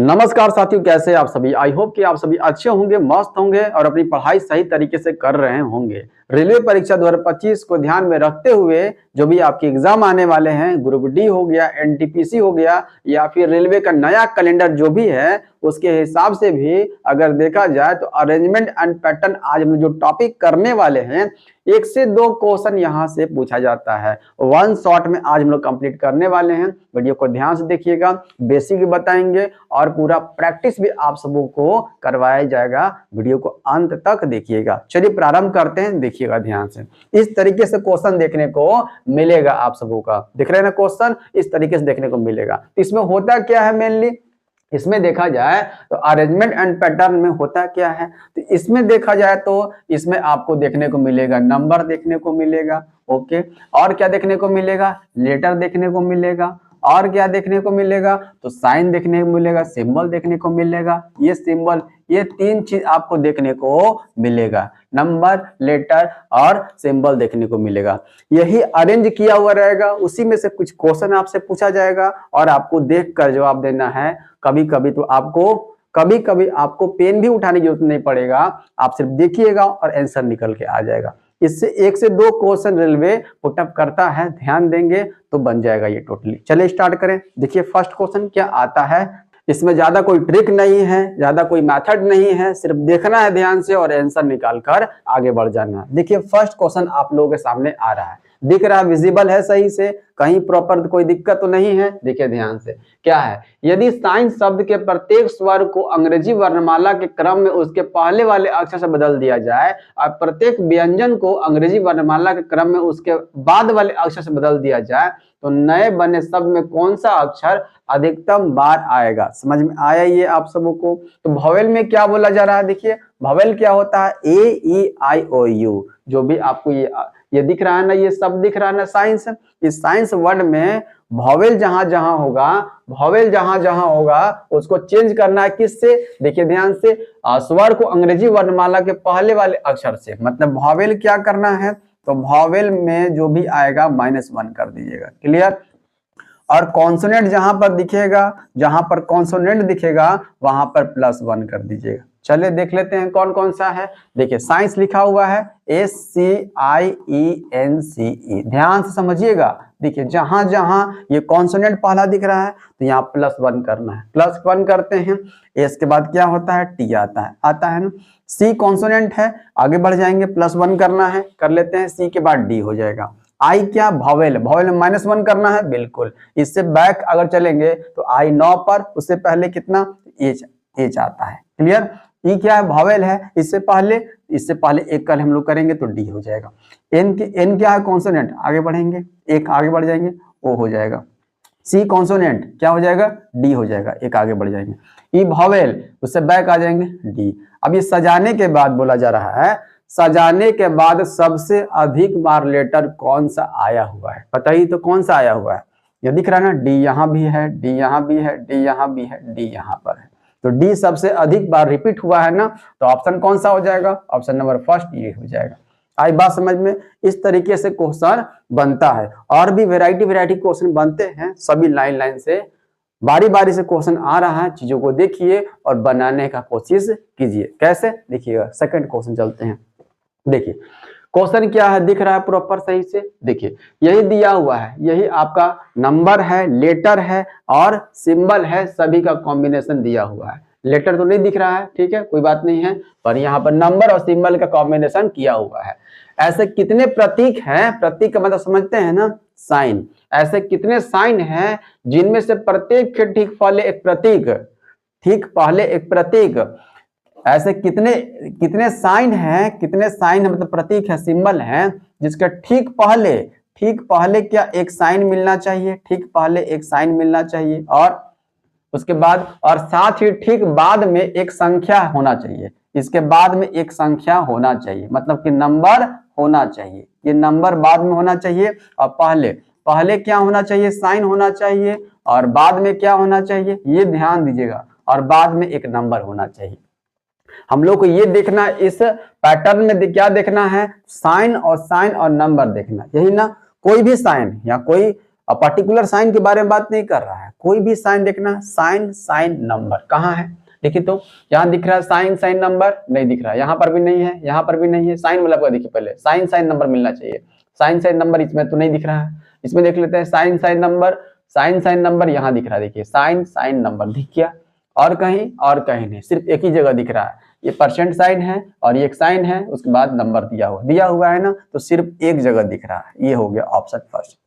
नमस्कार साथियों, कैसे आप सभी। आई होप कि आप सभी अच्छे होंगे, मस्त होंगे और अपनी पढ़ाई सही तरीके से कर रहे होंगे। रेलवे परीक्षा 2025 को ध्यान में रखते हुए जो भी आपके एग्जाम आने वाले हैं, ग्रुप डी हो गया, एनटीपीसी हो गया या फिर रेलवे का नया कैलेंडर जो भी है, उसके हिसाब से भी अगर देखा जाए तो अरेंजमेंट एंड पैटर्न आज हम जो टॉपिक करने वाले हैं, 1 से 2 क्वेश्चन यहाँ से पूछा जाता है। वन शॉट में आज हम लोग कंप्लीट करने वाले हैं। वीडियो को ध्यान से देखिएगा, बेसिक भी बताएंगे और पूरा प्रैक्टिस भी आप सबों को करवाया जाएगा। वीडियो को अंत तक देखिएगा। चलिए प्रारंभ करते हैं, देखिएगा ध्यान से। इस तरीके से क्वेश्चन देखने को मिलेगा आप सबों का। दिख रहे हैं ना क्वेश्चन, इस तरीके से देखने को मिलेगा। इसमें होता क्या है, मेनली इसमें देखा जाए तो अरेंजमेंट एंड पैटर्न में होता क्या है, तो इसमें देखा जाए तो इसमें आपको देखने को मिलेगा नंबर देखने को मिलेगा। ओके, और क्या देखने को मिलेगा, लेटर देखने को मिलेगा। और क्या देखने को मिलेगा, तो साइन देखने को मिलेगा, सिंबल देखने को मिलेगा। ये सिंबल, ये 3 चीज आपको देखने को मिलेगा, नंबर, लेटर और सिंबल देखने को मिलेगा। यही अरेंज किया हुआ रहेगा। उसी में से कुछ क्वेश्चन आपसे पूछा जाएगा और आपको देखकर जवाब देना है। कभी कभी आपको पेन भी उठाने की जरूरत नहीं पड़ेगा, आप सिर्फ देखिएगा और आंसर निकल के आ जाएगा। इससे 1 से 2 क्वेश्चन रेलवे पुटअप करता है, ध्यान देंगे तो बन जाएगा ये टोटली। चलिए स्टार्ट करें। देखिए फर्स्ट क्वेश्चन क्या आता है। इसमें ज्यादा कोई ट्रिक नहीं है, ज्यादा कोई मेथड नहीं है, सिर्फ देखना है ध्यान से और आंसर निकाल कर आगे बढ़ जाना है। देखिए फर्स्ट क्वेश्चन आप लोगों के सामने आ रहा है, दिख रहा है, विजिबल है सही से, कहीं प्रॉपर कोई दिक्कत तो नहीं है। देखिए ध्यान से क्या है, यदि साइन शब्द के प्रत्येक स्वर को अंग्रेजी वर्णमाला के क्रम में उसके पहले वाले अक्षर से बदल दिया जाए और प्रत्येक व्यंजन को अंग्रेजी वर्णमाला के क्रम में उसके बाद वाले अक्षर से बदल दिया जाए, तो नए बने शब्द में कौन सा अक्षर अधिकतम बार आएगा। समझ में आया ये आप सबों को। तो वॉवेल में क्या बोला जा रहा है, देखिए वॉवेल क्या होता है, ए ई आई ओ यू। जो भी आपको ये दिख रहा है ना, ये सब दिख रहा है ना साइंस। इस साइंस वर्ड में वॉवेल जहां जहां होगा उसको चेंज करना है किससे, देखिए ध्यान से, स्वर को अंग्रेजी वर्णमाला के पहले वाले अक्षर से। मतलब वॉवेल क्या करना है, तो वॉवेल में जो भी आएगा -1 कर दीजिएगा। क्लियर। और कॉन्सोनेंट जहां पर दिखेगा, जहां पर कॉन्सोनेंट दिखेगा वहां पर +1 कर दीजिएगा। चलिए देख लेते हैं कौन कौन सा है। देखिए साइंस लिखा हुआ है SCIENCE, ध्यान से समझिएगा। देखिए जहां जहां ये कॉन्सोनेंट पहला दिख रहा है तो यहाँ +1 करना है, +1 करते हैं। एस के बाद क्या होता है, टी आता है ना। सी कॉन्सोनेंट है, आगे बढ़ जाएंगे, +1 करना है, कर लेते हैं। सी के बाद डी हो जाएगा। आई क्या, वॉवेल में -1 करना है, बिल्कुल। इससे बैक अगर चलेंगे तो आई 9 पर, उससे पहले कितना, एच आता है। क्लियर। ई क्या है, वॉवेल है, इससे पहले एक कल हम लोग करेंगे तो डी हो जाएगा। एन क्या है, कॉन्सोनेंट, आगे बढ़ेंगे, एक आगे बढ़ जाएंगे, ओ हो जाएगा। सी कॉन्सोनेंट क्या हो जाएगा, डी हो जाएगा, एक आगे बढ़ जाएंगे। ई वॉवेल, उससे बैक आ जाएंगे, डी। अब ये सजाने के बाद बोला जा रहा है, सजाने के बाद सबसे अधिक बार लेटर कौन सा आया हुआ है, बताइए तो कौन सा आया हुआ है। ये दिख रहा है ना, डी यहाँ भी है, डी यहाँ भी है, डी यहाँ भी है, डी यहाँ पर है। तो डी सबसे अधिक बार रिपीट हुआ है ना, तो ऑप्शन कौन सा हो जाएगा, ऑप्शन नंबर फर्स्ट ये हो जाएगा। आई बात समझ में। इस तरीके से क्वेश्चन बनता है और भी वैरायटी क्वेश्चन बनते हैं, सभी लाइन से बारी बारी से क्वेश्चन आ रहा है। चीजों को देखिए और बनाने का कोशिश कीजिए। कैसे, देखिएगा। सेकंड क्वेश्चन चलते हैं। देखिए क्वेश्चन क्या है, दिख रहा है प्रॉपर सही से। देखिए यही दिया हुआ है, यही आपका नंबर है, लेटर है और सिंबल है, सभी का कॉम्बिनेशन दिया हुआ है। लेटर तो नहीं दिख रहा है, ठीक है, कोई बात नहीं है, पर यहाँ पर नंबर और सिंबल का कॉम्बिनेशन किया हुआ है। ऐसे कितने प्रतीक हैं, प्रतीक का मतलब समझते हैं ना, साइन। ऐसे कितने साइन हैं जिनमें से प्रत्येक के ठीक पहले एक प्रतीक, ऐसे कितने साइन हैं, मतलब प्रतीक है, सिंबल है, जिसका ठीक पहले क्या एक साइन मिलना चाहिए, ठीक पहले एक साइन मिलना चाहिए, और उसके बाद और साथ ही ठीक बाद में एक संख्या होना चाहिए। इसके बाद में एक संख्या होना चाहिए, मतलब कि नंबर होना चाहिए। ये नंबर बाद में होना चाहिए और पहले क्या होना चाहिए, साइन होना चाहिए, और बाद में क्या होना चाहिए, ये ध्यान दीजिएगा, और बाद में एक नंबर होना चाहिए। हम लोग को ये देखना, इस पैटर्न में क्या देखना है, साइन और नंबर देखना, यही ना। कोई भी साइन या कोई अब पर्टिकुलर साइन के बारे में बात नहीं कर रहा है, कोई भी साइन देखना, साइन साइन नंबर कहाँ है देखिए, तो यहाँ दिख रहा है साइन साइन नंबर, नहीं दिख रहा है, यहाँ पर भी नहीं है, यहाँ पर भी नहीं है, साइन वाला देखिए पहले साइन साइन नंबर मिलना चाहिए, साइन साइन नंबर इसमें तो नहीं दिख रहा है, इसमें देख लेते हैं sign sign number, sign sign number यहाँ दिख रहा है, देखिए साइन साइन नंबर दिख गया, और कहीं नहीं, सिर्फ एक ही जगह दिख रहा है, ये परसेंट साइन है और ये एक साइन है, उसके बाद नंबर दिया हुआ है ना, तो सिर्फ एक जगह दिख रहा है, ये हो गया option first,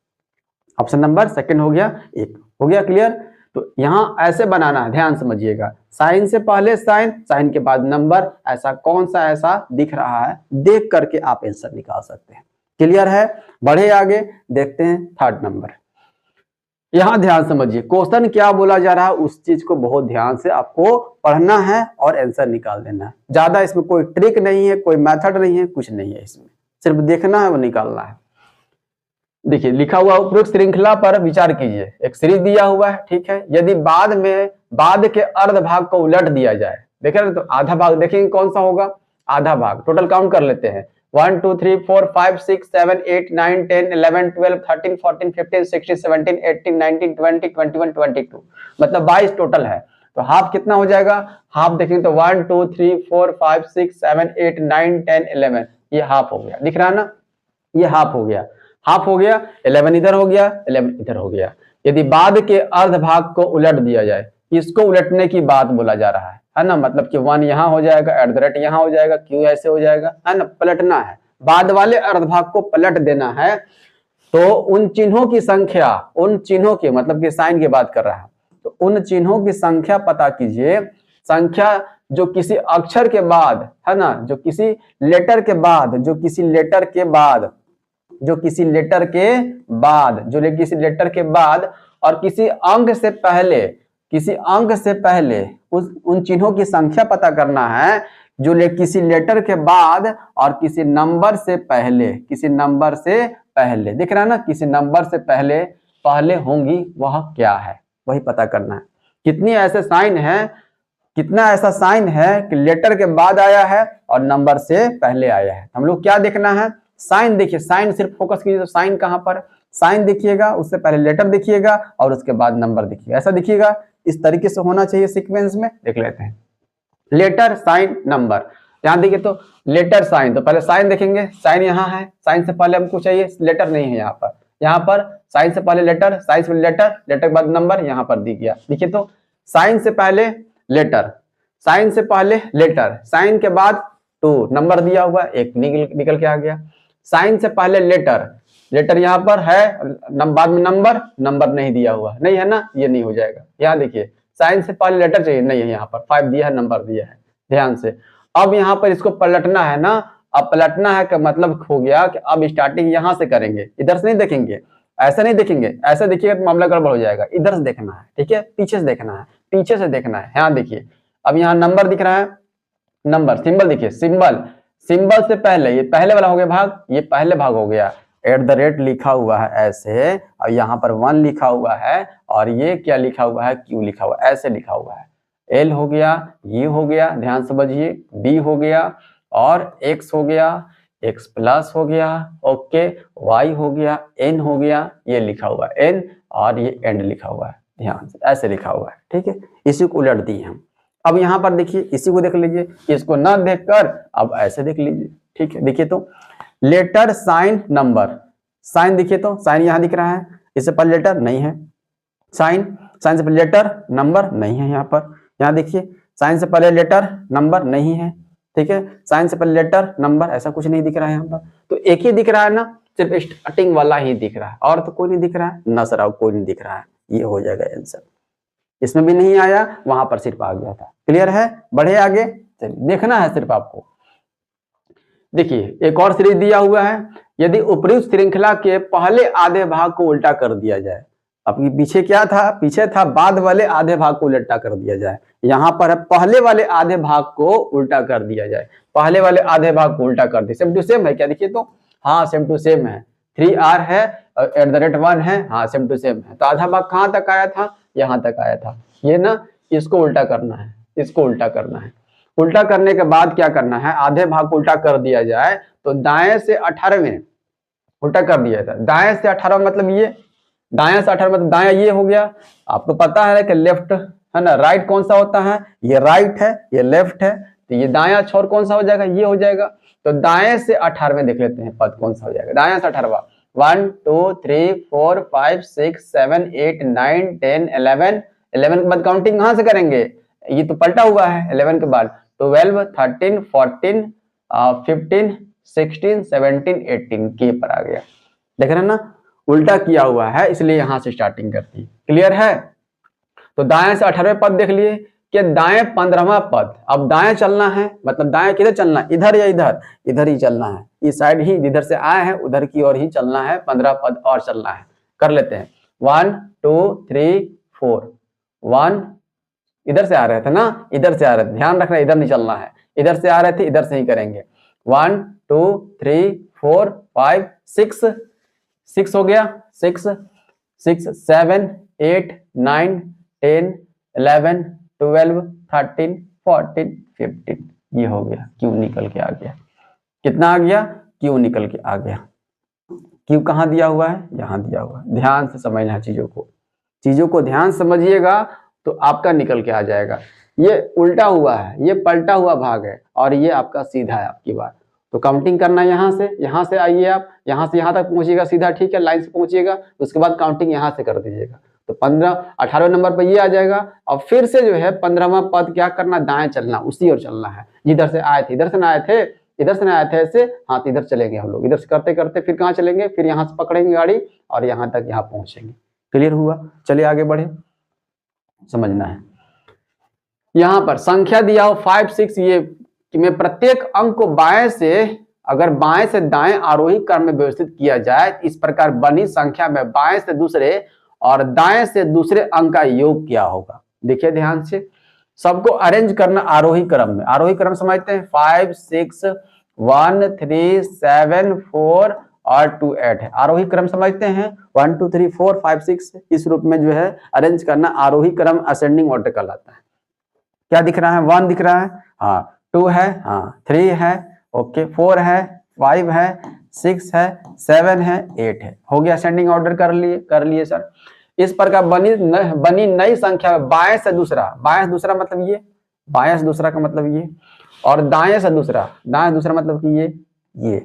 option number second हो गया, एक हो गया क्लियर। तो यहाँ ऐसे बनाना है, ध्यान समझिएगा, साइन से पहले साइन, साइन के बाद नंबर, ऐसा कौन सा ऐसा दिख रहा है, देख करके आप आंसर निकाल सकते हैं। क्लियर है, बढ़े आगे देखते हैं थर्ड नंबर। यहाँ ध्यान समझिए, क्वेश्चन क्या बोला जा रहा है उस चीज को बहुत ध्यान से आपको पढ़ना है और आंसर निकाल देना है। ज्यादा इसमें कोई ट्रिक नहीं है, कोई मेथड नहीं है, कुछ नहीं है, इसमें सिर्फ देखना है और निकालना है। देखिए लिखा हुआ उपरोक्त श्रृंखला पर विचार कीजिए, एक सीरीज दिया हुआ है, ठीक है, यदि बाद के अर्ध भाग को उलट दिया जाए, देख रहे हैं, तो आधा भाग देखेंगे कौन सा होगा, आधा भाग, टोटल काउंट कर लेते हैं, 1 2 3 4 5 6 7 8 9 10 11 12 13 14 15 16 17 18 19 20 21 22, मतलब 22 टोटल है। तो हाफ कितना हो जाएगा, हाफ देखेंगे तो 1 2 3 4 5 6 7 8 9 10 11, ये हाफ हो गया, दिख रहा है ना, ये हाफ हो गया, हाफ हो गया, 11 इधर हो गया, 11 इधर हो गया। यदि बाद के अर्ध भाग को उलट दिया जाए, इसको उलटने की बात बोला जा रहा है ना, मतलब कि 1 यहाँ हो जाएगा, एट द रेट यहाँ हो जाएगा, क्यू ऐसे हो जाएगा, है ना, पलटना है, बाद वाले अर्ध भाग को पलट देना है। तो उन चिन्हों की संख्या, उन चिन्हों की मतलब कि साइन की बात कर रहा है, तो उन चिन्हों की संख्या पता कीजिए, संख्या जो किसी अक्षर के बाद, है ना, जो किसी लेटर के बाद, जो किसी लेटर के बाद, जो किसी लेटर के बाद, जो किसी लेटर के बाद और किसी अंक से पहले, किसी अंक से पहले उन चिन्हों की संख्या पता करना है जो किसी लेटर के बाद और किसी नंबर से पहले, किसी नंबर से पहले, दिख रहा है ना, किसी नंबर से पहले पहले होंगी, वह क्या है, वही पता करना है। कितनी ऐसे साइन है, कितना ऐसा साइन है कि लेटर के बाद आया है और नंबर से पहले आया है, हम लोग क्या देखना है, साइन देखिए, साइन सिर्फ फोकस कीजिए, तो साइन कहां पर, साइन देखिएगा, उससे पहले लेटर देखिएगा और उसके बाद नंबर देखिएगा, ऐसा देखिएगा, इस तरीके से होना चाहिए सीक्वेंस में। देख लेते हैं, लेटर साइन नंबर, यहां देखिए तो लेटर साइन, तो पहले साइन देखेंगे, साइन यहाँ है, साइन से पहले हमको चाहिए, लेटर नहीं है यहाँ पर साइन से पहले लेटर, साइन से लेटर, लेटर के बाद नंबर, यहाँ पर दिख गया, देखिए तो साइन से पहले लेटर, साइन से पहले लेटर, साइन के बाद 2 नंबर दिया हुआ, एक निकल के आ गया, साइन से पहले लेटर, लेटर यहाँ पर है, बाद में नंबर, नंबर नहीं दिया हुआ, नहीं है ना, ये नहीं हो जाएगा। यहाँ देखिए साइन से पहले लेटर चाहिए, नहीं है, यहाँ पर 5 दिया है, नंबर दिया है, ध्यान से। अब यहाँ पर इसको पलटना है ना, अब पलटना है का मतलब हो गया कि अब स्टार्टिंग यहाँ से करेंगे, इधर से नहीं देखेंगे, ऐसा नहीं देखेंगे, ऐसा देखिएगा तो मामला गड़बड़ हो जाएगा, इधर से देखना है, ठीक है, पीछे से देखना है, पीछे से देखना है। यहाँ देखिए, अब यहाँ नंबर दिख रहा है, नंबर, सिंबल देखिए, सिंबल, सिंबल से पहले ये पहले वाला हो गया भाग, ये पहले भाग हो गया, एट द रेट लिखा हुआ है ऐसे, और यहाँ पर 1 लिखा हुआ है, और ये क्या लिखा हुआ है, क्यू लिखा हुआ है, ऐसे लिखा हुआ है, एल हो गया, ये हो गया, ध्यान समझिए, डी हो गया, और एक्स हो गया, एक्स प्लस हो गया, ओके, वाई हो गया, एन हो गया, ये लिखा हुआ है एन, और ये एंड लिखा हुआ है, ध्यान से ऐसे लिखा हुआ है, ठीक है, इसी को उलट दी हम। अब यहाँ पर देखिए, इसी को देख लीजिए, इसको ना देखकर अब ऐसे देख लीजिए, ठीक है, देखिए तो लेटर साइन नंबर, साइन देखिए तो साइन यहाँ दिख रहा है, इससे पहले लेटर नहीं है, साइन, साइन से पहले लेटर, नंबर नहीं है, यहाँ पर, यहाँ देखिए साइन से पहले लेटर, नंबर नहीं है, ठीक है, साइन से पहले लेटर, नंबर, ऐसा कुछ नहीं दिख रहा है यहाँ पर, तो एक ही दिख रहा है ना, सिर्फ स्टार्टिंग वाला ही दिख रहा है, और तो कोई नहीं दिख रहा है, नसरा कोई नहीं दिख रहा है, ये हो जाएगा आंसर। इसमें भी नहीं आया, वहां पर सिर्फ आ गया था। क्लियर है, बढ़े आगे, चलिए देखना है सिर्फ आपको। देखिए एक और सीरीज दिया हुआ है, यदि उपयुक्त श्रृंखला के पहले आधे भाग को उल्टा कर दिया जाए, अब पीछे क्या था, पीछे था बाद वाले आधे भाग को उल्टा कर दिया जाए, यहाँ पर है पहले वाले आधे भाग को उल्टा कर दिया जाए, पहले वाले आधे भाग को उल्टा कर दिया, सेम टू सेम है क्या, देखिए तो हाँ सेम टू सेम है, 3R है एट द रेट 1 है, हाँ सेम टू सेम है, तो आधा भाग कहाँ तक आया था, यहाँ तक आया था, ये ना, इसको उल्टा करना है, इसको उल्टा करना है, उल्टा करने के बाद क्या करना है, आधे भाग को उल्टा कर दिया जाए तो दाएं से 18वें उल्टा कर दिया था, दाएं से 18 मतलब ये, दायां से 18 मतलब दायां ये हो गया, आपको पता है कि लेफ्ट है ना, राइट कौन सा होता है, ये राइट है, ये लेफ्ट है, तो ये दायां छोर कौन सा हो जाएगा, ये हो जाएगा। तो दाएं से 18वें देख लेते हैं पद कौन सा हो जाएगा, दाएं से 18वां 1 2 3 4 5 6 7 8 9 10 11 11 के बाद काउंटिंग कहां से करेंगे, ये तो पलटा हुआ है, 11 के बाद 12 13 14 15 16 17 18 के पर आ गया, देख रहे हैं ना, उल्टा किया हुआ है इसलिए यहां से स्टार्टिंग करती है। क्लियर है? तो दाएं से 18वें पद देख लिए कि दाएं 15वां पद, अब दाएं चलना है, मतलब दाएं किधर चलना है, इधर या इधर, इधर ही चलना है, इस साइड ही, जिधर से आए हैं उधर की ओर ही चलना है, 15 पद और चलना है। कर लेते हैं 1 2 3 4 1, इधर से आ रहे थे ना, इधर से आ रहे थे, ध्यान रखना इधर नहीं चलना है, इधर से आ रहे थे इधर से ही करेंगे। 1 2 3 4 5 6 6 हो गया, 6 6 7 8 9 10 11 12 13 14 15, ये हो गया, क्यू निकल के आ गया, कितना आ गया, क्यू निकल के आ गया। क्यू कहाँ दिया हुआ है, यहाँ दिया हुआ है, ध्यान से समझना है चीजों को ध्यान समझिएगा तो आपका निकल के आ जाएगा। ये उल्टा हुआ है, ये पलटा हुआ भाग है और ये आपका सीधा है आपकी बात। तो काउंटिंग करना है यहाँ से आइए आप, यहाँ से यहाँ तक पहुंचिएगा सीधा, ठीक है, लाइन से पहुंचिएगा, उसके बाद काउंटिंग यहाँ से कर दीजिएगा। तो 18वें नंबर पर ये आ जाएगा। अब फिर से जो है 15वां पद क्या करना, दाएं चलना, उसी ओर चलना है जिधर से आए थे, इधर से ना आए थे, इधर से ना आए थे ऐसे, हाँ तो इधर चलेंगे हम लोग, इधर से करते करते फिर कहाँ चलेंगे, फिर यहाँ से पकड़ेंगे गाड़ी और यहाँ तक यहाँ पहुंचेंगे। क्लियर हुआ? चलिए आगे बढ़े, समझना है। यहाँ पर संख्या दिया हो 5 6, ये कि मैं प्रत्येक अंक को बाएं से, अगर बाएं से दाएं आरोही क्रम में व्यवस्थित किया जाए, इस प्रकार बनी संख्या में बाएं से दूसरे और दाएं से दूसरे अंक का योग क्या होगा। देखिए ध्यान से, सबको अरेंज करना आरोही क्रम में, आरोही क्रम समझते हैं, 5 6 1 3 7 4 और 2 8 है, आरोही क्रम समझते हैं, 1 2 3 4 5 6, इस रूप में जो है अरेंज करना आरोही क्रम, असेंडिंग ऑर्डर कहलाता है। क्या दिख रहा है, 1 दिख रहा है, हाँ 2 है, हाँ 3 है, ओके 4 है, 5 है, 6 है, 7 है, 8 है, हो गया, असेंडिंग ऑर्डर कर लिए सर। इस प्रकार बनी नई संख्या में बाएं से दूसरा, बाएं से दूसरा मतलब ये, बाएं से दूसरा का मतलब ये, और दाएं से दूसरा, दाएं से दूसरा मतलब कि ये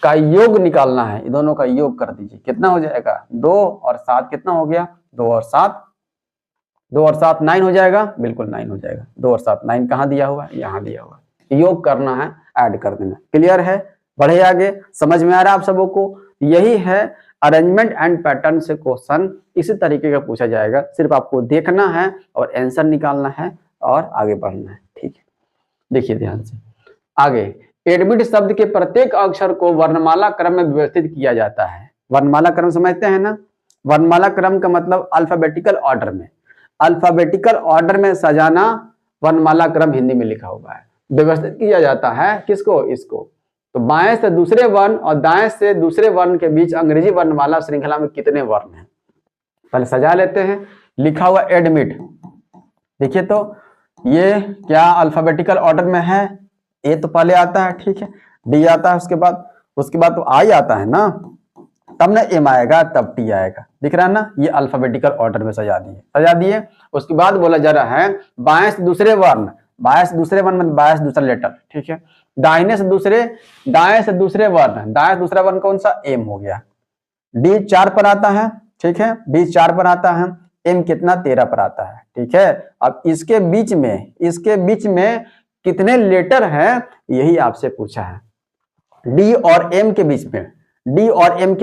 का योग निकालना है, दोनों का योग कर दीजिए, कितना हो जाएगा, 2 और 7 कितना हो गया, 2 और 7 9 हो जाएगा, बिल्कुल 9 हो जाएगा, 2 और 7 9 कहाँ दिया हुआ है, यहाँ दिया हुआ है, योग करना है, ऐड कर देना। क्लियर है? बढ़े आगे, समझ में आ रहा है आप सबों को? यही है अरेंजमेंट एंड पैटर्न से क्वेश्चन इसी तरीके का पूछा जाएगा, सिर्फ आपको देखना है और आंसर निकालना है और आगे बढ़ना है, ठीक है। देखिए ध्यान से आगे, एडमिट शब्द के प्रत्येक अक्षर को वर्णमाला क्रम में व्यवस्थित किया जाता है। वर्णमाला क्रम समझते हैं ना, वर्णमाला क्रम का मतलब अल्फाबेटिकल ऑर्डर में, अल्फाबेटिकल ऑर्डर में सजाना वर्णमाला क्रम हिंदी में लिखा हुआ है, व्यवस्थित किया जाता है किसको, इसको। तो बाएं से दूसरे वर्ण और दाएं से दूसरे वर्ण के बीच अंग्रेजी वर्णमाला श्रृंखला में कितने वर्ण हैं, पहले सजा लेते हैं। लिखा हुआ एडमिट, देखिए तो ये क्या अल्फाबेटिकल ऑर्डर में है, ए तो पहले आता है, ठीक है, डी आता है, उसके बाद तो आई आता है ना, तब ना एम आएगा, तब टी आएगा, दिख रहा है ना, ये अल्फाबेटिकल ऑर्डर में सजा दिए। उसके बाद बोला जा रहा है बाएं से दूसरे वर्ण, बाएं से दूसरे वर्ण मतलब बाएं से दूसरा लेटर, ठीक है, दाएं से दूसरे वर्ण, दाएं से दूसरा वर्ण कौन सा, एम हो गया। डी 4 पर आता है, ठीक है, डी 4 पर आता है, एम कितना 13 पर आता है, ठीक है। अब इसके बीच में कितने लेटर हैं, यही आपसे पूछा है। डी और एम के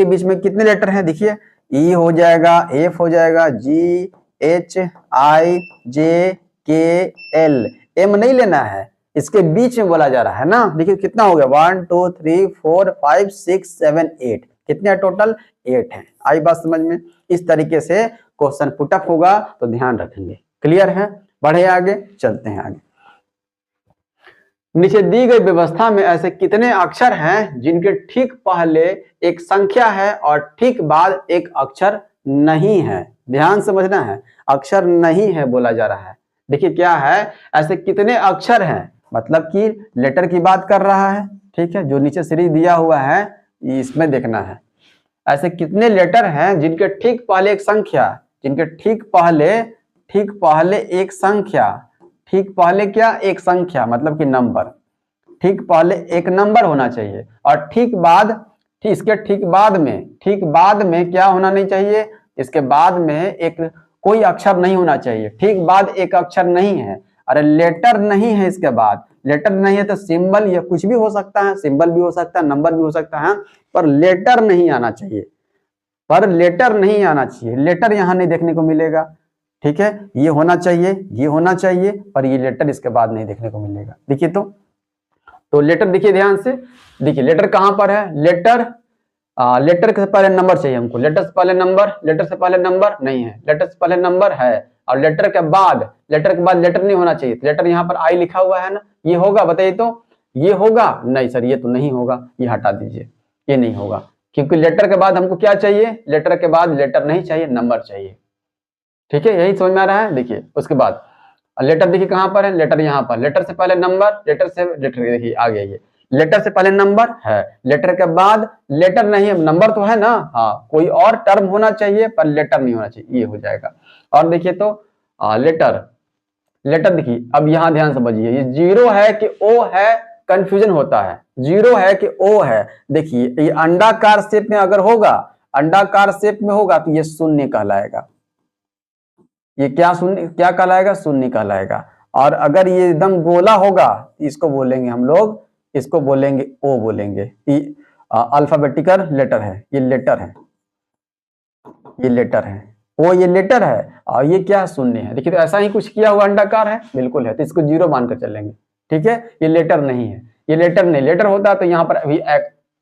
बीच में कितने लेटर हैं, देखिए ई हो जाएगा, एफ हो जाएगा, जी एच आई जे के एल, एम नहीं लेना है, इसके बीच में बोला जा रहा है ना। देखिए कितना हो गया, 1 2 3 4 5 6 7 8, कितने टोटल 8 हैं। आई बात समझ में? इस तरीके से क्वेश्चन पुटअप होगा तो ध्यान रखेंगे। क्लियर है? बढ़े आगे, चलते हैं आगे। नीचे दी गई व्यवस्था में ऐसे कितने अक्षर हैं जिनके ठीक पहले एक संख्या है और ठीक बाद एक अक्षर नहीं है। ध्यान समझना है, अक्षर नहीं है बोला जा रहा है। देखिए क्या है, ऐसे कितने अक्षर हैं, मतलब कि लेटर की बात कर रहा है, ठीक है, जो नीचे सीरीज दिया हुआ है इसमें देखना है। ऐसे कितने लेटर हैं जिनके ठीक पहले एक संख्या, जिनके ठीक पहले एक संख्या, ठीक पहले क्या, एक संख्या मतलब कि नंबर, ठीक पहले एक नंबर होना चाहिए और इसके ठीक बाद में क्या होना नहीं चाहिए, इसके बाद में एक कोई अक्षर नहीं होना चाहिए, ठीक बाद एक अक्षर नहीं है। अरे लेटर नहीं है, इसके बाद लेटर नहीं है तो सिंबल या कुछ भी हो सकता है, सिंबल भी हो सकता है, नंबर भी हो सकता है, पर लेटर नहीं आना चाहिए, लेटर यहां नहीं देखने को मिलेगा। ठीक है, ये होना चाहिए, पर ये लेटर इसके बाद नहीं देखने को मिलेगा। देखिए तो लेटर देखिए ध्यान से, देखिए लेटर कहां पर है, लेटर से पहले नंबर चाहिए हमको, लेटर से पहले नंबर नहीं है, लेटर से पहले नंबर है और लेटर के बाद लेटर नहीं होना चाहिए। लेटर यहाँ पर आई लिखा हुआ है ना, ये होगा, बताइए तो ये होगा, नहीं सर ये तो नहीं होगा, ये हटा दीजिए, ये नहीं होगा, क्योंकि लेटर के बाद हमको क्या चाहिए, लेटर के बाद लेटर नहीं चाहिए, नंबर चाहिए। ठीक है, यही समझ में आ रहा है। देखिए उसके बाद लेटर देखिए कहां पर है, लेटर यहाँ पर, लेटर से पहले नंबर, लेटर देखिए आ गया, ये लेटर से पहले नंबर है, लेटर के बाद लेटर नहीं है, नंबर तो है ना, हाँ कोई और टर्म होना चाहिए पर लेटर नहीं होना चाहिए, ये हो जाएगा। और देखिए तो लेटर देखिए, अब यहां ध्यान समझिए, ये जीरो है कि ओ है, कंफ्यूजन होता है, जीरो है कि ओ है। देखिए ये अंडाकार शेप में अगर होगा, अंडाकार शेप में होगा तो ये शून्य कहलाएगा, ये क्या कहलाएगा, शून्य कहलाएगा। और अगर ये एकदम गोला होगा इसको बोलेंगे हम लोग, इसको बोलेंगे ओ बोलेंगे, अल्फाबेटिकल लेटर है, ये लेटर है, ओ ये लेटर है और ये क्या शून्य है। देखिए तो ऐसा ही कुछ किया हुआ अंडाकार है, बिल्कुल है, तो इसको जीरो मानकर चलेंगे। ठीक है, ये लेटर नहीं है, ये लेटर नहीं, लेटर होता तो यहाँ पर अभी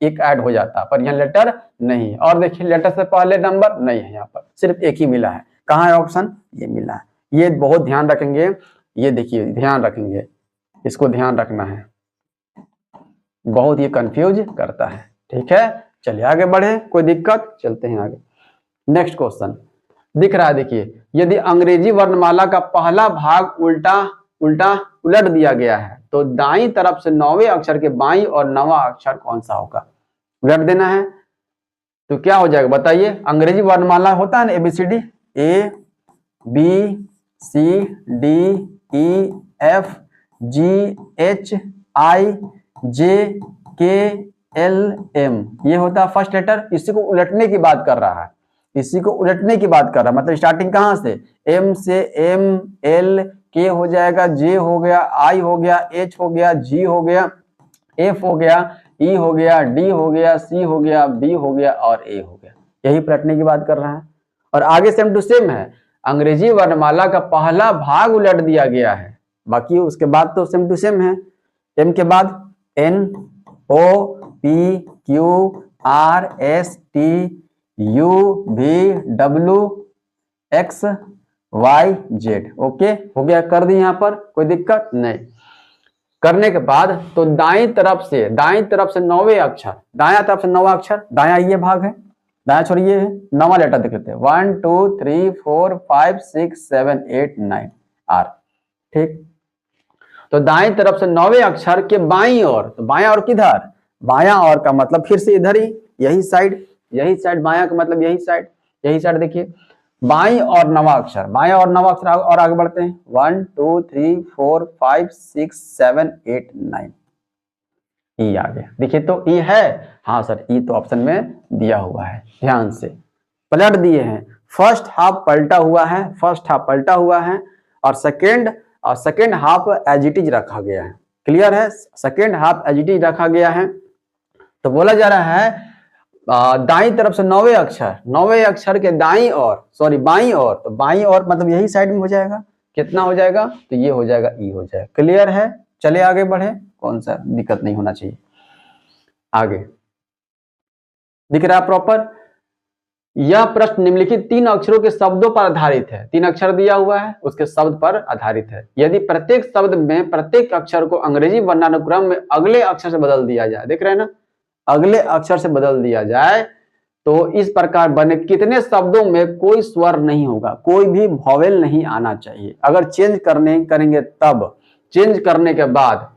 एक ऐड हो जाता, पर यहाँ लेटर नहीं है। और देखिए लेटर से पहले नंबर नहीं है, यहाँ पर सिर्फ एक ही मिला है, कहाँ है ऑप्शन, ये मिला है। ये बहुत ध्यान रखेंगे, ये देखिए ध्यान रखेंगे, इसको ध्यान रखना है, बहुत ये कंफ्यूज करता है। ठीक है, चलिए आगे बढ़े, कोई दिक्कत, चलते हैं आगे। नेक्स्ट क्वेश्चन दिख रहा है, देखिए यदि अंग्रेजी वर्णमाला का पहला भाग उलट दिया गया है तो दाईं तरफ से 9वें अक्षर के बाईं और 9वां अक्षर कौन सा होगा, उलट देना है तो क्या हो जाएगा बताइए। अंग्रेजी वर्णमाला होता है ना, ABCD, A B C D E F G H I J K L M, ये होता है फर्स्ट लेटर। इसी को उलटने की बात कर रहा है, मतलब स्टार्टिंग कहां से, M से, M L K हो जाएगा, J हो गया, I हो गया, H हो गया, G हो गया, F हो गया, E हो गया, D हो गया, C हो गया, B हो गया और A हो गया, यही पलटने की बात कर रहा है। और आगे सेम टू सेम है, अंग्रेजी वर्णमाला का पहला भाग उलट दिया गया है, बाकी उसके बाद तो सेम टू सेम है। M के बाद N O P Q R S T U V W X Y Z, okay हो गया, कर दी यहाँ पर, कोई दिक्कत नहीं। करने के बाद तो दाईं तरफ से 9वें अक्षर, दायां तरफ से 9वां अक्षर, दायां ये भाग है, दायां छोड़ ये है, 9वां लेटर देख लेते हैं, 1 2 3 4 5 6 7 8 9 R। ठीक, तो दाईं तरफ से 9वें अक्षर के बाईं ओर, तो बायां और किधर, बायां और का मतलब फिर से इधर ही, यही साइड, बायां का मतलब यही साइड, देखिए बाईं और 9वां अक्षर, और आगे बढ़ते हैं, 1 2 3 4 5 6 7 8 9 ई आ गया। देखिए तो ई है, हाँ सर ई तो ऑप्शन में दिया हुआ है, ध्यान से पलट दिए हैं, फर्स्ट हाफ पलटा हुआ है और second half as it is रखा गया है, क्लियर है, second half as it is रखा गया है। तो बोला जा रहा है दाईं तरफ से 9वें अक्षर के बाईं ओर, तो बाईं ओर मतलब यही साइड में हो जाएगा, कितना हो जाएगा, तो ये हो जाएगा, ई हो जाएगा, क्लियर है। चले आगे बढ़े, कौन सा दिक्कत नहीं होना चाहिए। आगे दिख रहा है प्रॉपर, यह प्रश्न निम्नलिखित 3 अक्षरों के शब्दों पर आधारित है, 3 अक्षर दिया हुआ है, उसके शब्द पर आधारित है। यदि प्रत्येक शब्द में प्रत्येक अक्षर को अंग्रेजी वर्णानुक्रम में अगले अक्षर से बदल दिया जाए, देख रहे हैं ना, अगले अक्षर से बदल दिया जाए तो इस प्रकार बने कितने शब्दों में कोई स्वर नहीं होगा, कोई भी वॉवेल नहीं आना चाहिए। अगर चेंज करेंगे तब, चेंज करने के बाद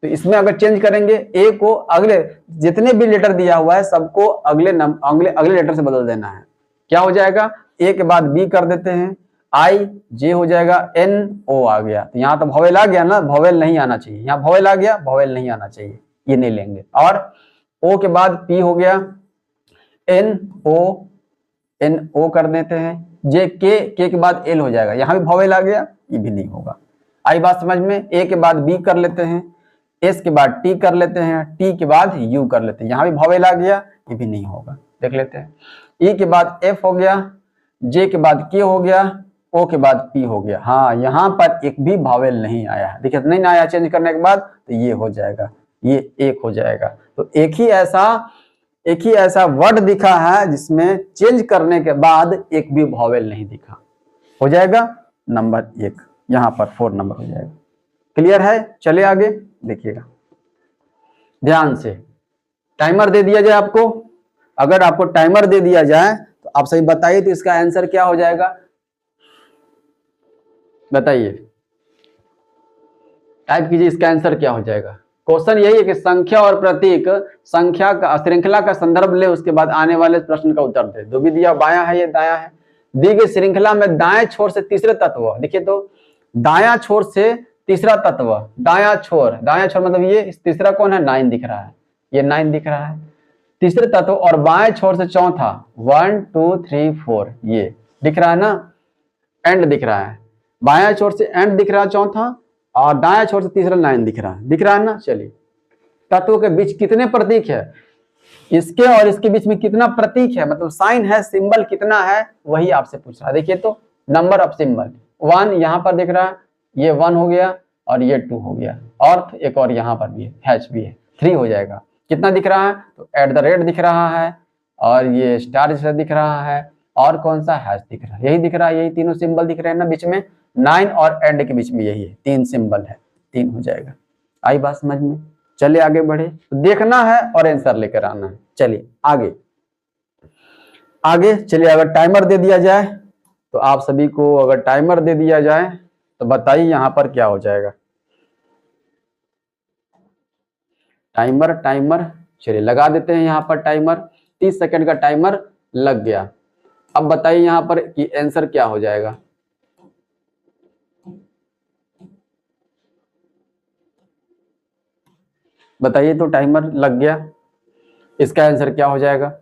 तो इसमें अगर चेंज करेंगे ए को अगले जितने भी लेटर दिया हुआ है सबको अगले अगले लेटर से बदल देना है। क्या हो जाएगा, ए के बाद बी कर देते हैं, आई जे हो जाएगा, एन ओ आ गया। तो यहाँ तो वोवेल आ गया ना, वोवेल नहीं आना चाहिए, यहाँ वोवेल आ गया, वोवेल नहीं आना चाहिए, ये नहीं लेंगे। और ओ के बाद पी हो गया, एन ओ कर देते हैं, जे के बाद एल हो जाएगा, यहाँ भी वोवेल आ गया, ये भी नहीं होगा। आई बात समझ में। ए के बाद बी कर लेते हैं, एस के बाद टी कर लेते हैं, टी के बाद यू कर लेते हैं, यहाँ भी वोवेल आ गया, ये भी नहीं होगा। देख लेते हैं, ई के बाद एफ हो गया, जे के बाद के हो गया, ओ के बाद पी हो गया। हाँ, यहाँ पर एक भी वोवेल नहीं आया है, देखिए नहीं आया चेंज करने के बाद, तो ये हो जाएगा, ये एक हो जाएगा। तो एक ही ऐसा वर्ड दिखा है जिसमें चेंज करने के बाद एक भी वोवेल नहीं दिखा, हो जाएगा नंबर 1, यहाँ पर 4 नंबर हो जाएगा। क्लियर है? चले आगे देखिएगा ध्यान से। टाइमर दे दिया जाए आपको, अगर आपको टाइमर दे दिया जाए तो आप सही बताइए, तो इसका आंसर क्या हो जाएगा, बताइए, टाइप कीजिए, इसका आंसर क्या हो जाएगा। क्वेश्चन यही है कि संख्या और प्रतीक संख्या का श्रृंखला का संदर्भ ले, उसके बाद आने वाले प्रश्न का उत्तर दे। जो भी दिया बायां है, ये दायां है। दी गई श्रृंखला में दाएं छोर से तीसरे तत्व, देखिए तो दायां छोर से तीसरा तत्व, दायां छोर मतलब ये तीसरा कौन है, 9 दिख रहा है, ये 9 दिख रहा है तीसरे तत्व, और बाएं छोर से चौथा 1 2 3 4 ये दिख रहा है ना, एंड दिख रहा है, बायां छोर से एंड दिख रहा है चौथा, और दायां छोर से तीसरा 9 दिख रहा है ना। चलिए, तत्वों के बीच कितने प्रतीक है, इसके और इसके बीच में कितना प्रतीक है, मतलब साइन है, सिंबल कितना है, वही आपसे पूछ रहा है। देखिए तो नंबर ऑफ सिंबल 1 यहाँ पर दिख रहा है, ये 1 हो गया, और ये 2 हो गया, और एक और यहाँ पर भी है, हैच भी है, 3 हो जाएगा। कितना दिख रहा है, तो @ दिख रहा है, और ये स्टार जैसा दिख रहा है, और कौन सा हैश दिख रहा है, यही दिख रहा है, यही तीनों सिंबल दिख रहे हैं ना बीच में, 9 और एंड के बीच में यही है, 3 सिंबल है, 3 हो जाएगा। आई बात समझ में? चलिए आगे बढ़े, तो देखना है और आंसर लेकर आना है। चलिए आगे चलिए, अगर टाइमर दे दिया जाए तो आप सभी को, अगर टाइमर दे दिया जाए तो बताइए यहाँ पर क्या हो जाएगा। टाइमर चलिए लगा देते हैं यहाँ पर टाइमर, 30 सेकंड का टाइमर लग गया। अब बताइए यहाँ पर कि आंसर क्या हो जाएगा। बताइए तो, टाइमर लग गया, इसका आंसर क्या हो जाएगा।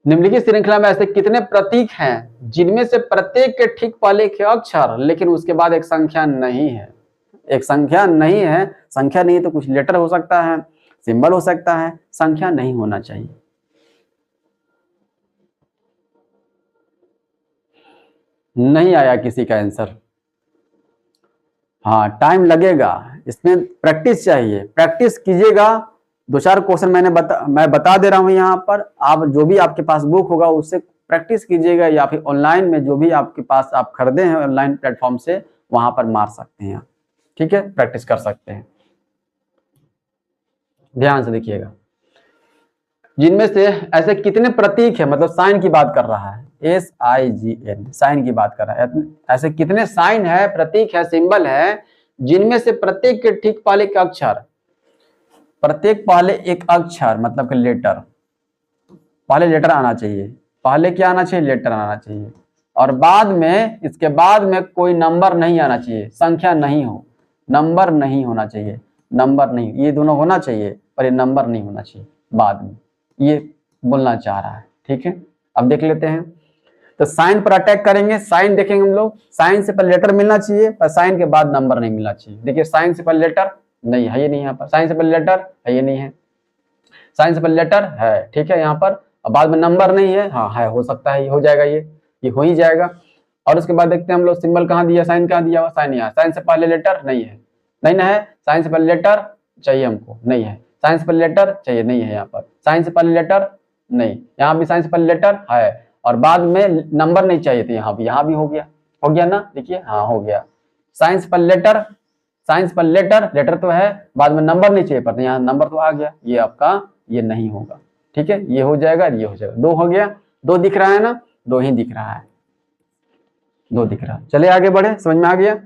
निम्नलिखित श्रृंखला में ऐसे कितने प्रतीक हैं जिनमें से प्रत्येक के ठीक पहले एक अक्षर लेकिन उसके बाद एक संख्या नहीं है। एक संख्या नहीं है, संख्या नहीं है तो कुछ लेटर हो सकता है, सिंबल हो सकता है, संख्या नहीं होना चाहिए। नहीं आया किसी का आंसर। हाँ, टाइम लगेगा, इसमें प्रैक्टिस चाहिए, प्रैक्टिस कीजिएगा। 2-4 क्वेश्चन मैं बता दे रहा हूं यहाँ पर, आप जो भी आपके पास बुक होगा उससे प्रैक्टिस कीजिएगा, या फिर ऑनलाइन में जो भी आपके पास आप खरीदे हैं ऑनलाइन प्लेटफॉर्म से, वहां पर मार सकते हैं, ठीक है, प्रैक्टिस कर सकते हैं। ध्यान से देखिएगा, जिनमें से ऐसे कितने प्रतीक है, मतलब साइन की बात कर रहा है, SIGN साइन की बात कर रहा है, ऐसे कितने साइन है, प्रतीक है, सिंबल है, जिनमें से प्रत्येक के ठीक पहले एक अक्षर, प्रत्येक पहले एक अक्षर मतलब कि लेटर, पहले लेटर आना चाहिए, पहले क्या आना चाहिए, लेटर आना चाहिए, और बाद में, इसके बाद में कोई नंबर नहीं आना चाहिए, संख्या नहीं हो, नंबर नहीं होना चाहिए, नंबर नहीं, ये दोनों होना चाहिए पर ये नंबर नहीं होना चाहिए बाद में, ये बोलना चाह रहा है, ठीक है। अब देख लेते हैं, तो साइन पर अटैक करेंगे, साइन देखेंगे हम लोग, साइन से पहले लेटर मिलना चाहिए पर साइन के बाद नंबर नहीं मिलना चाहिए। देखिए साइन से पहले लेटर नहीं है, ये नहीं, यहाँ पर साइन से पहले लेटर है, ये नहीं है, साइन से पहले लेटर है, ठीक है, यहाँ पर, अब बाद में नंबर नहीं है, हाँ है, हो सकता है, ये हो जाएगा, ये हो ही जाएगा। और उसके बाद देखते हैं हम लोग, सिंबल कहाँ दिया, साइन कहाँ दिया हुआ, साइन यहाँ, साइन से पहले लेटर नहीं है, नहीं ना है, साइन से पहले लेटर चाहिए हमको, नहीं है, साइन से पहले लेटर चाहिए, नहीं है, यहाँ पर साइन से पहले लेटर नहीं, यहाँ भी साइन से पहले लेटर है, और बाद में नंबर नहीं चाहिए थे, यहाँ भी हो गया ना, देखिए हाँ हो गया, साइन से पहले लेटर, साइंस पर लेटर तो है, बाद में नंबर नहीं चाहिए, पर यहाँ नंबर तो आ गया, ये आपका ये नहीं होगा, ठीक है, ये हो जाएगा, ये हो जाएगा, 2 हो गया, 2 दिख रहा है ना, 2 ही दिख रहा है, 2 दिख रहा है। चलिए आगे बढ़े, समझ में आ गया,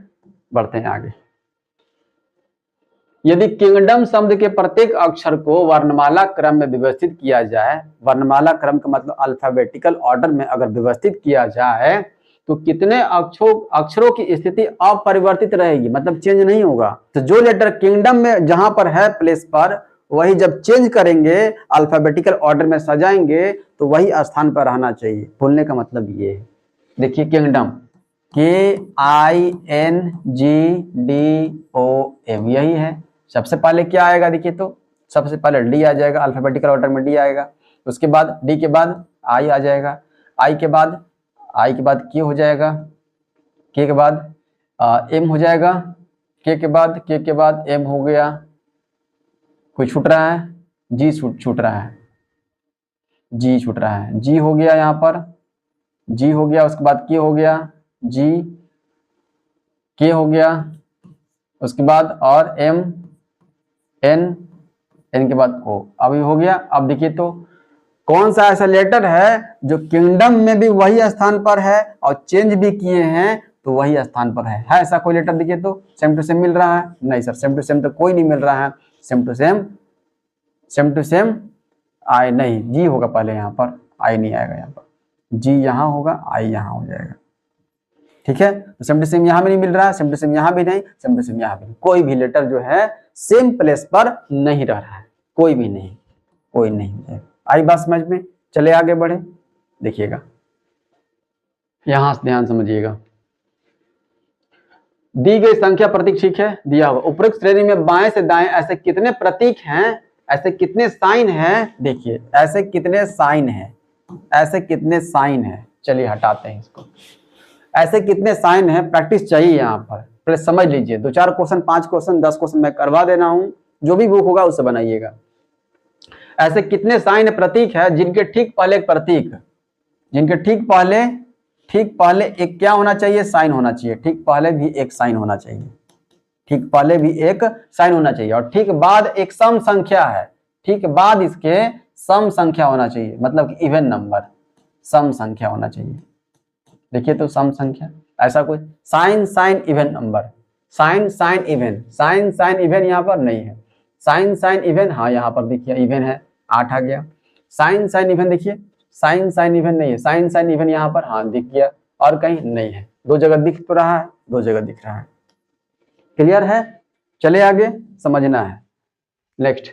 बढ़ते हैं आगे। यदि किंगडम शब्द के प्रत्येक अक्षर को वर्णमाला क्रम में व्यवस्थित किया जाए, वर्णमाला क्रम का मतलब अल्फाबेटिकल ऑर्डर में अगर व्यवस्थित किया जाए तो कितने अक्षरों की स्थिति अपरिवर्तित रहेगी, मतलब चेंज नहीं होगा। तो जो लेटर किंगडम में जहां पर है प्लेस पर, वही जब चेंज करेंगे अल्फाबेटिकल ऑर्डर में सजाएंगे तो वही स्थान पर रहना चाहिए। बोलने का मतलब ये है, देखिए किंगडम KINGDOM यही है। सबसे पहले क्या आएगा देखिए, तो सबसे पहले डी आ जाएगा, अल्फाबेटिकल ऑर्डर में डी आएगा। उसके बाद डी के बाद आई आ जाएगा, आई के बाद के हो जाएगा, के के बाद एम हो जाएगा, के के बाद एम हो गया। कोई छूट रहा है? जी छूट रहा है, जी छूट रहा है, जी हो गया यहाँ पर, जी हो गया। उसके बाद के हो गया, जी के हो गया। उसके बाद और एम एन, एन के बाद ओ, अभी हो गया। अब देखिए तो कौन सा ऐसा लेटर है जो किंगडम में भी वही स्थान पर है और चेंज भी किए हैं तो वही स्थान पर है ऐसा कोई लेटर देखिए तो सेम टू सेम मिल रहा है? नहीं सर, सेम टू सेम तो कोई नहीं मिल रहा है। सेम टू सेम आई नहीं, जी होगा पहले, यहाँ पर आई नहीं आएगा, यहाँ पर जी यहाँ होगा, आई यहाँ हो जाएगा। ठीक है, तो सेम टू सेम यहाँ भी नहीं मिल रहा है, सेम टू सेम यहाँ भी नहीं, सेम टू सेम यहाँ भी नहीं। कोई भी लेटर जो है सेम प्लेस पर नहीं रह रहा है, कोई भी नहीं, कोई नहीं। आई बात समझ में? चले आगे बढ़े, देखिएगा यहां ध्यान समझिएगा। दी गई संख्या प्रतीक ठीक है, दिया हुआ उपरोक्त श्रेणी में बाएं से दाएं ऐसे कितने प्रतीक हैं, ऐसे कितने साइन हैं? देखिए ऐसे कितने साइन हैं, ऐसे कितने साइन हैं। चलिए हटाते हैं इसको। ऐसे कितने साइन हैं, प्रैक्टिस चाहिए यहाँ पर, पहले समझ लीजिए। 2-4 क्वेश्चन, 5 क्वेश्चन, 10 क्वेश्चन मैं करवा देना हूं, जो भी बुक होगा उससे बनाइएगा। ऐसे कितने साइन प्रतीक है जिनके ठीक पहले एक प्रतीक, जिनके ठीक पहले एक क्या होना चाहिए? साइन होना चाहिए। ठीक पहले भी एक साइन होना चाहिए, ठीक पहले भी एक साइन होना चाहिए। और ठीक बाद एक सम संख्या है, ठीक बाद इसके सम संख्या होना चाहिए, मतलब कि इवन नंबर, सम संख्या होना चाहिए। देखिए तो सम संख्या, ऐसा कुछ sign even number, sign even यहाँ पर नहीं है। साइन इवन, हाँ यहाँ पर देखिए इवन है, 8 आ गया। साइन इवन देखिए, साइन इवन नहीं है, साइन इवन यहाँ पर हाँ दिख गया, और कहीं नहीं है। 2 जगह दिख तो रहा है, 2 जगह दिख रहा है। क्लियर है? चले आगे, समझना है। नेक्स्ट,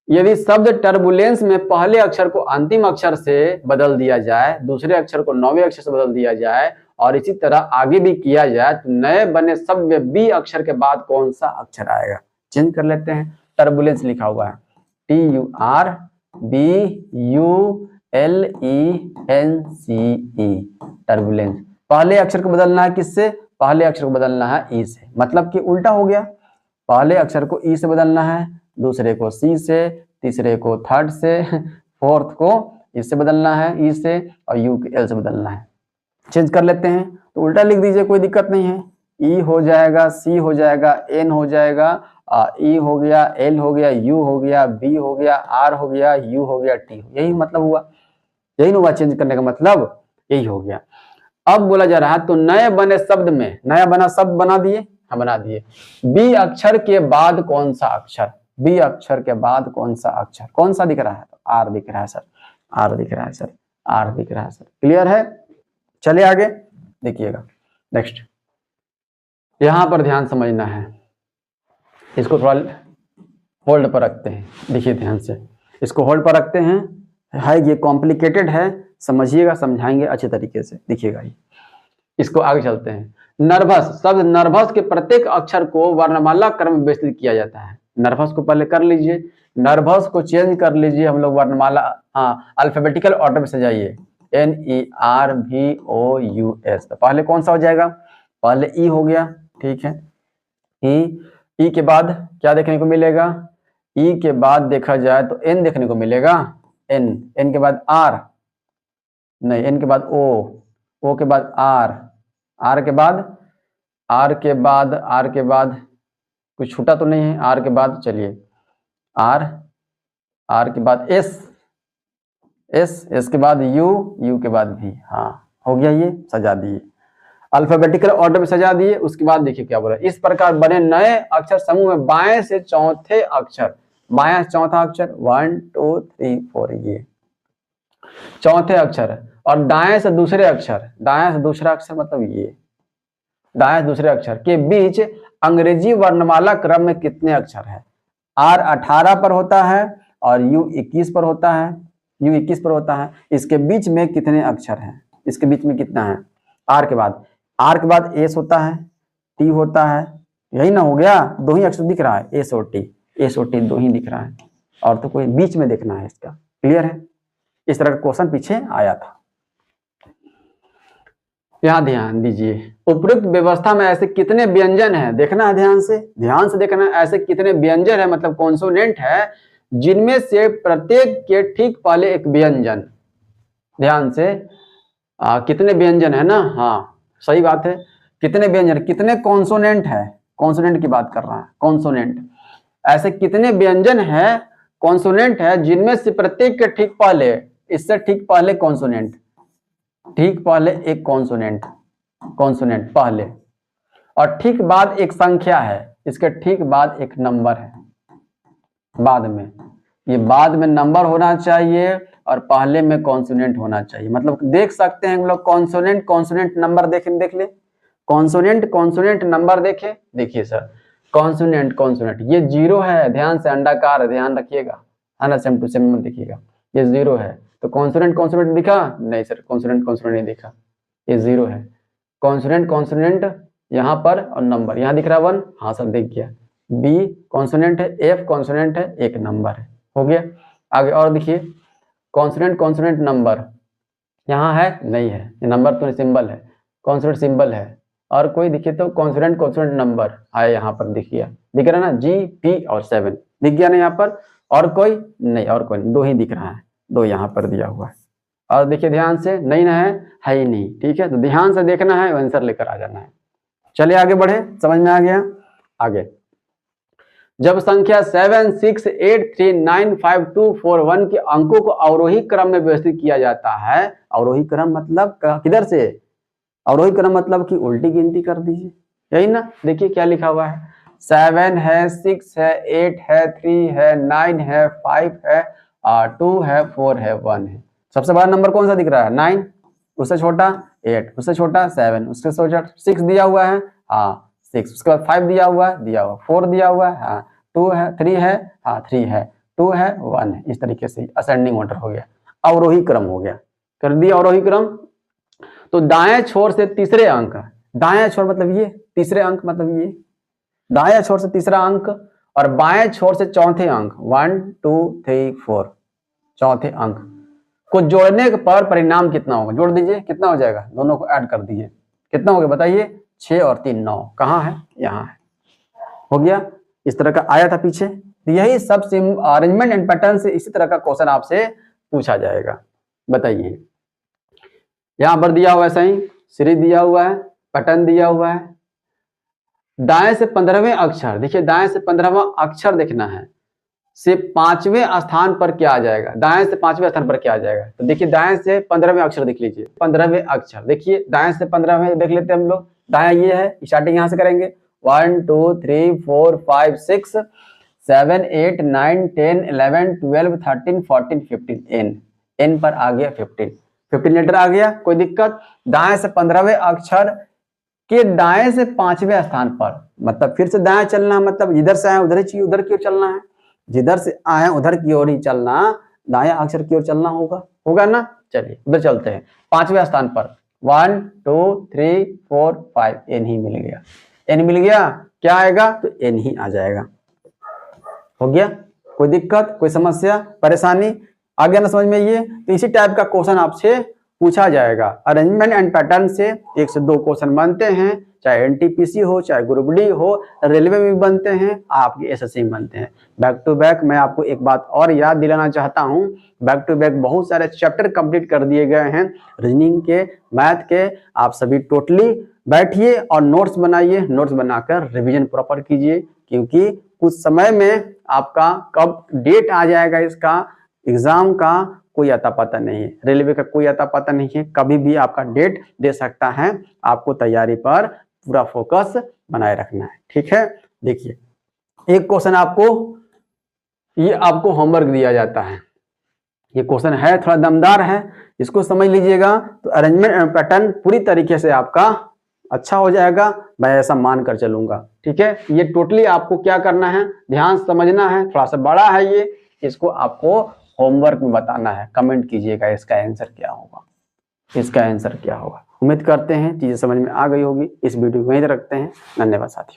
यदि शब्द टर्बुलेंस में पहले अक्षर को अंतिम अक्षर से बदल दिया जाए, दूसरे अक्षर को 9वें अक्षर से बदल दिया जाए और इसी तरह आगे भी किया जाए तो नए बने शब्द में बी अक्षर के बाद कौन सा अक्षर आएगा? चेंज कर लेते हैं। टर्बुलेंस लिखा हुआ है, TURBULENCE, टर्बुलेंस। पहले अक्षर को बदलना है किससे? पहले अक्षर को बदलना है ई से, मतलब कि उल्टा हो गया। पहले अक्षर को ई से बदलना है, दूसरे को सी से, तीसरे को थर्ड से, फोर्थ को इससे बदलना है ई से, और यू के एल से बदलना है। चेंज कर लेते हैं, तो उल्टा लिख दीजिए, कोई दिक्कत नहीं है। ई हो जाएगा, सी हो जाएगा, एन हो जाएगा, ई हो गया, एल हो गया, यू हो गया, बी हो गया, आर हो गया, यू हो गया, टी। यही मतलब हुआ, यही हुआ चेंज करने का मतलब, यही हो गया। अब बोला जा रहा है तो नए बने शब्द में, नया बना शब्द बना दिए, हाँ बना दिए। बी अक्षर के बाद कौन सा अक्षर? बी अक्षर के बाद कौन सा अक्षर? कौन सा दिख रहा है? आर दिख रहा है सर, आर दिख रहा है सर, आर दिख रहा है सर। क्लियर है? चले आगे देखिएगा। नेक्स्ट, यहां पर ध्यान समझना है, इसको थोड़ा होल्ड पर रखते हैं, देखिए ध्यान से, इसको होल्ड पर रखते हैं। ये कॉम्प्लिकेटेड है, समझिएगा, समझाएंगे अच्छे तरीके से, देखिएगा। इसको आगे चलते हैं। नर्वस शब्द, नर्वस के प्रत्येक अक्षर को वर्णमाला क्रम में व्यवस्थित किया जाता है। नर्वस को पहले कर लीजिए, नर्वस को चेंज कर लीजिए हम लोग वर्णमाला, हाँ अल्फाबेटिकल ऑर्डर में सजाइए। NERVOUS, तो पहले कौन सा हो जाएगा? पहले ई हो गया, ठीक है। ई के बाद क्या देखने को मिलेगा? ई के बाद देखा जाए तो एन देखने को मिलेगा, एन के बाद आर, नहीं एन के बाद ओ के बाद आर के बाद कुछ छूटा तो नहीं है? आर के बाद चलिए आर के बाद एस के बाद यू के बाद भी, हाँ हो गया, ये सजा दिए। अल्फाबेटिकल ऑर्डर में सजा दिए। उसके बाद देखिए क्या बोला, इस प्रकार बने नए अक्षर समूह में बाएं से चौथे अक्षर, बायां से चौथा अक्षर 1 2 3 4 ये चौथे अक्षर, और दाएं से दूसरे अक्षर, दाएं से दूसरा अक्षर मतलब ये दाएं से दूसरे अक्षर के बीच अंग्रेजी वर्णमाला क्रम में कितने अक्षर है? R 18 पर होता है और U 21 पर होता है, U 21 पर होता है। इसके बीच में कितने अक्षर हैं? इसके बीच में कितना है? R के बाद S होता है, T होता है, यही ना हो गया, दो ही अक्षर दिख रहा है, S और T दो ही दिख रहा है, और तो कोई बीच में देखना है इसका। क्लियर है? इस तरह का क्वेश्चन पीछे आया था। यहाँ ध्यान दीजिए, उपयुक्त व्यवस्था में ऐसे कितने व्यंजन हैं? देखना है ध्यान से देखना है, ऐसे कितने व्यंजन है मतलब कॉन्सोनेंट है जिनमें से प्रत्येक के ठीक पहले एक व्यंजन। ध्यान से कितने व्यंजन है ना, हाँ सही बात है, कितने व्यंजन, कितने कॉन्सोनेंट है, कॉन्सोनेंट की बात कर रहा है, कॉन्सोनेंट। ऐसे कितने व्यंजन है, कॉन्सोनेंट है जिनमें से प्रत्येक के ठीक पहले, इससे ठीक पहले कॉन्सोनेंट, ठीक पहले एक कॉन्सोनेंट पहले, और ठीक बाद एक संख्या है, इसके ठीक बाद एक नंबर है, बाद में, ये बाद में नंबर होना चाहिए और पहले में कॉन्सोनेंट होना चाहिए। मतलब देख सकते हैं हम लोग कॉन्सोनेंट नंबर देख ले, कॉन्सोनेंट नंबर देखे, देखिए सर कॉन्सोनेंट ये 0 है, ध्यान से अंडाकार है, ध्यान रखिएगा, है ना, सेम टू सेम में देखिएगा, ये 0 है, तो कॉन्सोनेंट दिखा नहीं सर, कॉन्सोनेंट नहीं दिखा, ये 0 है। कॉन्सोनेंट यहाँ पर और नंबर यहाँ दिख रहा है 1, हाँ सर दिख गया। बी कॉन्सोनेंट है, एफ कॉन्सोनेंट है, एक नंबर है, हो गया। आगे और देखिए कॉन्सोनेंट नंबर यहाँ है नहीं है, ये नंबर तो सिंबल है, कॉन्सोनेंट सिंबल है, और कोई दिखे तो कॉन्सोनेंट नंबर आए यहाँ पर दिख रहा ना, G P और 7 दिख गया ना यहाँ पर, और कोई नहीं, और कोई नहीं, 2 ही दिख रहा है, 2 यहाँ पर दिया हुआ है। और देखिए ध्यान से, नहीं ना है ही नहीं, ठीक है, तो ध्यान से देखना है, आंसर लेकर आ जाना है। चलिए आगे बढ़े, समझ में आ गया। आगे जब संख्या 7 6 8 3 9 5 2 4 1 के अंकों को अवरोही क्रम में व्यवस्थित किया जाता है, अवरोही क्रम मतलब किधर से, अवरोही क्रम मतलब कि उल्टी गिनती कर दीजिए, यही ना। देखिए क्या लिखा हुआ है, 7 है, 6 है, 8 है, 3 है, 9 है, 5 है, 2 है, 4 है, 1 है। सबसे बड़ा नंबर कौन सा दिख रहा है? 9, उससे छोटा 8, उससे छोटा 7, उससे छोटा 6 दिया हुआ है, हाँ 6, उसके बाद 5 दिया हुआ है, 4 दिया हुआ है, हाँ 2 है, 3 है, हाँ 3 है, 2 है, 1 है। इस तरीके से असेंडिंग ऑर्डर हो गया, अवरोही क्रम हो गया, कर दिया अवरोही क्रम। तो दाएं छोर से तीसरे अंक, दाएं छोर मतलब ये, तीसरे अंक मतलब ये, दाएं छोर से तीसरा अंक और बाएं छोर से चौथे अंक 1 2 3 4 चौथे अंक को जोड़ने पर परिणाम कितना होगा? जोड़ दीजिए, कितना हो जाएगा? दोनों को ऐड कर दीजिए, कितना हो गया बताइए? 6 और 3 9, कहाँ है? यहाँ है, हो गया। इस तरह का आया था पीछे, तो यही सब अरेंजमेंट एंड पैटर्न से इसी तरह का क्वेश्चन आपसे पूछा जाएगा। बताइए, यहां पर दिया हुआ है सही, सीरीज दिया हुआ है, पैटर्न दिया हुआ है। दाएं से 15वें अक्षर, देखिए दाएं से 15वां अक्षर देखना है, से 5वें स्थान पर क्या आ जाएगा? दाएं से 5वें स्थान पर क्या आ जाएगा? तो देखिए दाएं से 15वें अक्षर देख लीजिए, 15वें अक्षर देखिए, दाएं से 15वें देख लेते हैं हम लोग। दाएं ये है, स्टार्टिंग यहां से करेंगे, 1 2 3 4 5 6 7 8 9 10 11 12 13 14 15, एन पर आ गया 15 लेटर आ गया, कोई दिक्कत? दाएं से 15वें अक्षर के दाएं से 5वें स्थान पर, मतलब फिर से दाएं चलना, मतलब इधर से आए उधर ही चाहिए, उधर की ओर चलना है, जिधर से आए उधर की ओर ही चलना, दाएं अक्षर की ओर चलना होगा ना। चलिए उधर चलते हैं, 5वें स्थान पर 1 2 3 4 5, एन ही मिल गया, एन मिल गया, क्या आएगा? तो एन ही आ जाएगा, हो गया। कोई दिक्कत, कोई समस्या, परेशानी आ गया ना समझ में? ये तो इसी टाइप का क्वेश्चन आपसे पूछा जाएगा। अरेंजमेंट एंड पैटर्न से 1 से 2 क्वेश्चन बनते हैं, चाहे एनटीपीसी हो, चाहे ग्रुप डी हो, रेलवे में भी बनते हैं, आपके एसएससी में बनते हैं। बैक टू बैक मैं आपको एक बात और याद दिलाना चाहता हूं, बैक टू बैक बहुत सारे चैप्टर कंप्लीट कर दिए गए हैं रीजनिंग के, मैथ के। आप सभी टोटली बैठिए और नोट्स बनाइए, नोट्स बनाकर रिवीजन प्रॉपर कीजिए, क्योंकि कुछ समय में आपका कब डेट आ जाएगा इसका एग्जाम का कोई अता पता नहीं है, रेलवे का कोई अता पता नहीं है, कभी भी आपका डेट दे सकता है। आपको तैयारी पर पूरा फोकस बनाए रखना है, ठीक है। देखिए एक क्वेश्चन आपको होमवर्क दिया जाता है, ये क्वेश्चन है थोड़ा दमदार है, इसको समझ लीजिएगा तो अरेंजमेंट एंड पैटर्न पूरी तरीके से आपका अच्छा हो जाएगा, मैं ऐसा मान कर चलूंगा, ठीक है। ये टोटली आपको क्या करना है, ध्यान समझना है, थोड़ा सा बड़ा है ये, इसको आपको होमवर्क में बताना है। कमेंट कीजिएगा इसका आंसर क्या होगा, इसका आंसर क्या होगा। उम्मीद करते हैं चीजें समझ में आ गई होगी। इस वीडियो को वहीं रखते हैं। धन्यवाद साथियों।